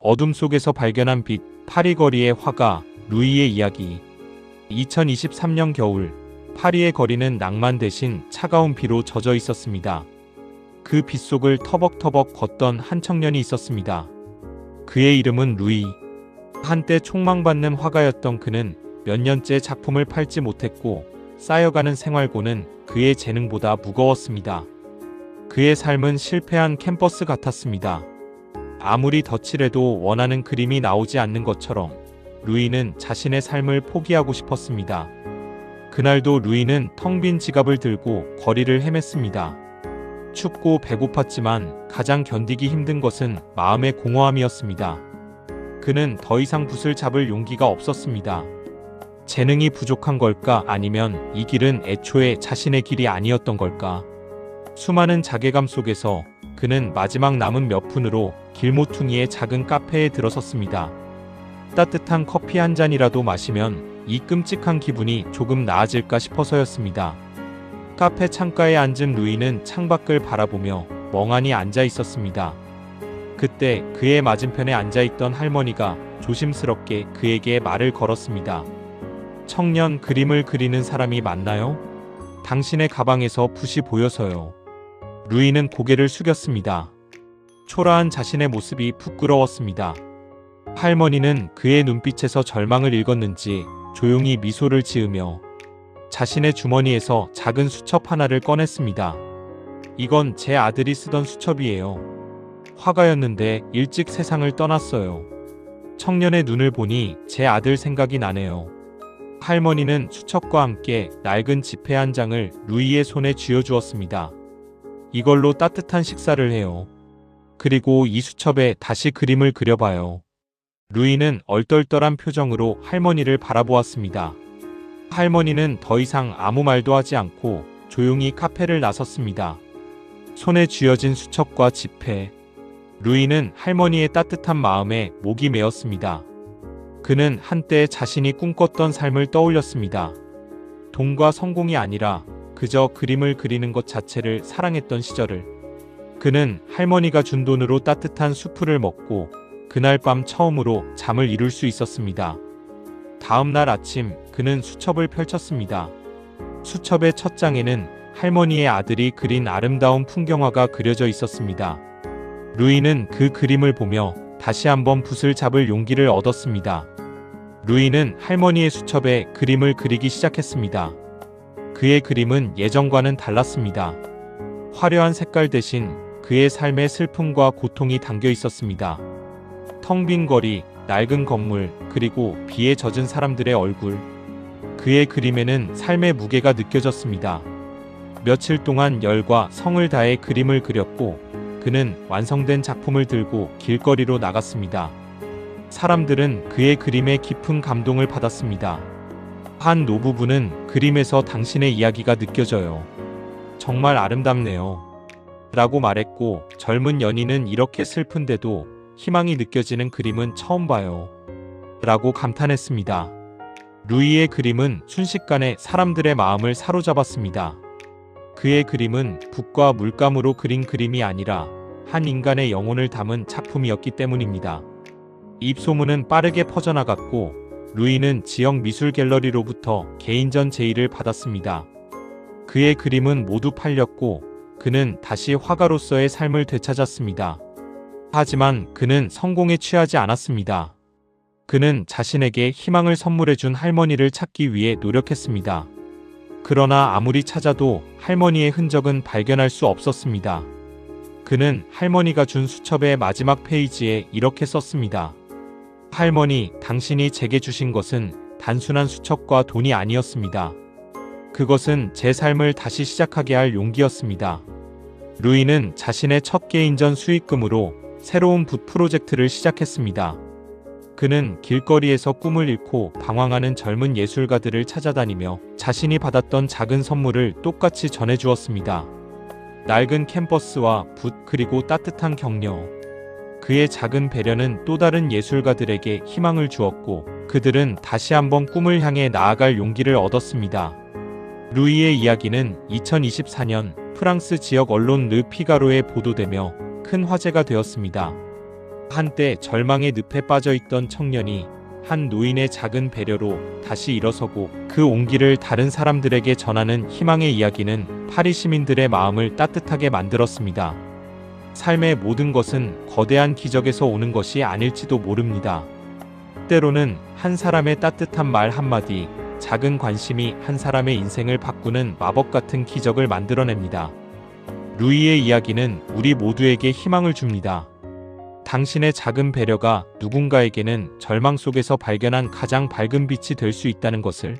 어둠 속에서 발견한 빛, 파리거리의 화가, 루이의 이야기. 2023년 겨울, 파리의 거리는 낭만 대신 차가운 비로 젖어 있었습니다. 그 빗속을 터벅터벅 걷던 한 청년이 있었습니다. 그의 이름은 루이. 한때 촉망받는 화가였던 그는 몇 년째 작품을 팔지 못했고 쌓여가는 생활고는 그의 재능보다 무거웠습니다. 그의 삶은 실패한 캔버스 같았습니다. 아무리 덧칠해도 원하는 그림이 나오지 않는 것처럼 루이는 자신의 삶을 포기하고 싶었습니다. 그날도 루이는 텅 빈 지갑을 들고 거리를 헤맸습니다. 춥고 배고팠지만 가장 견디기 힘든 것은 마음의 공허함이었습니다. 그는 더 이상 붓을 잡을 용기가 없었습니다. 재능이 부족한 걸까, 아니면 이 길은 애초에 자신의 길이 아니었던 걸까? 수많은 자괴감 속에서 그는 마지막 남은 몇 푼으로 길모퉁이의 작은 카페에 들어섰습니다. 따뜻한 커피 한 잔이라도 마시면 이 끔찍한 기분이 조금 나아질까 싶어서였습니다. 카페 창가에 앉은 루이는 창밖을 바라보며 멍하니 앉아 있었습니다. 그때 그의 맞은편에 앉아있던 할머니가 조심스럽게 그에게 말을 걸었습니다. 청년, 그림을 그리는 사람이 맞나요? 당신의 가방에서 붓이 보여서요. 루이는 고개를 숙였습니다. 초라한 자신의 모습이 부끄러웠습니다. 할머니는 그의 눈빛에서 절망을 읽었는지 조용히 미소를 지으며 자신의 주머니에서 작은 수첩 하나를 꺼냈습니다. 이건 제 아들이 쓰던 수첩이에요. 화가였는데 일찍 세상을 떠났어요. 청년의 눈을 보니 제 아들 생각이 나네요. 할머니는 수첩과 함께 낡은 지폐 한 장을 루이의 손에 쥐어주었습니다. 이걸로 따뜻한 식사를 해요. 그리고 이 수첩에 다시 그림을 그려봐요. 루이는 얼떨떨한 표정으로 할머니를 바라보았습니다. 할머니는 더 이상 아무 말도 하지 않고 조용히 카페를 나섰습니다. 손에 쥐어진 수첩과 지폐. 루이는 할머니의 따뜻한 마음에 목이 메었습니다. 그는 한때 자신이 꿈꿨던 삶을 떠올렸습니다. 돈과 성공이 아니라 그저 그림을 그리는 것 자체를 사랑했던 시절을. 그는 할머니가 준 돈으로 따뜻한 수프를 먹고 그날 밤 처음으로 잠을 이룰 수 있었습니다. 다음 날 아침 그는 수첩을 펼쳤습니다. 수첩의 첫 장에는 할머니의 아들이 그린 아름다운 풍경화가 그려져 있었습니다. 루이는 그 그림을 보며 다시 한번 붓을 잡을 용기를 얻었습니다. 루이는 할머니의 수첩에 그림을 그리기 시작했습니다. 그의 그림은 예전과는 달랐습니다. 화려한 색깔 대신 그의 삶의 슬픔과 고통이 담겨 있었습니다. 텅 빈 거리, 낡은 건물, 그리고 비에 젖은 사람들의 얼굴. 그의 그림에는 삶의 무게가 느껴졌습니다. 며칠 동안 열과 성을 다해 그림을 그렸고 그는 완성된 작품을 들고 길거리로 나갔습니다. 사람들은 그의 그림에 깊은 감동을 받았습니다. 한 노부부는 그림에서 당신의 이야기가 느껴져요. 정말 아름답네요. 라고 말했고, 젊은 연인은 이렇게 슬픈데도 희망이 느껴지는 그림은 처음 봐요. 라고 감탄했습니다. 루이의 그림은 순식간에 사람들의 마음을 사로잡았습니다. 그의 그림은 붓과 물감으로 그린 그림이 아니라 한 인간의 영혼을 담은 작품이었기 때문입니다. 입소문은 빠르게 퍼져나갔고 루이는 지역 미술 갤러리로부터 개인전 제의를 받았습니다. 그의 그림은 모두 팔렸고 그는 다시 화가로서의 삶을 되찾았습니다. 하지만 그는 성공에 취하지 않았습니다. 그는 자신에게 희망을 선물해준 할머니를 찾기 위해 노력했습니다. 그러나 아무리 찾아도 할머니의 흔적은 발견할 수 없었습니다. 그는 할머니가 준 수첩의 마지막 페이지에 이렇게 썼습니다. 할머니, 당신이 제게 주신 것은 단순한 수첩과 돈이 아니었습니다. 그것은 제 삶을 다시 시작하게 할 용기였습니다. 루이는 자신의 첫 개인전 수익금으로 새로운 붓 프로젝트를 시작했습니다. 그는 길거리에서 꿈을 잃고 방황하는 젊은 예술가들을 찾아다니며 자신이 받았던 작은 선물을 똑같이 전해주었습니다. 낡은 캔버스와 붓, 그리고 따뜻한 격려. 그의 작은 배려는 또 다른 예술가들에게 희망을 주었고 그들은 다시 한번 꿈을 향해 나아갈 용기를 얻었습니다. 루이의 이야기는 2024년 프랑스 지역 언론 르 피가로에 보도되며 큰 화제가 되었습니다. 한때 절망의 늪에 빠져있던 청년이 한 노인의 작은 배려로 다시 일어서고 그 온기를 다른 사람들에게 전하는 희망의 이야기는 파리 시민들의 마음을 따뜻하게 만들었습니다. 삶의 모든 것은 거대한 기적에서 오는 것이 아닐지도 모릅니다. 때로는 한 사람의 따뜻한 말 한마디, 작은 관심이 한 사람의 인생을 바꾸는 마법 같은 기적을 만들어냅니다. 루이의 이야기는 우리 모두에게 희망을 줍니다. 당신의 작은 배려가 누군가에게는 절망 속에서 발견한 가장 밝은 빛이 될 수 있다는 것을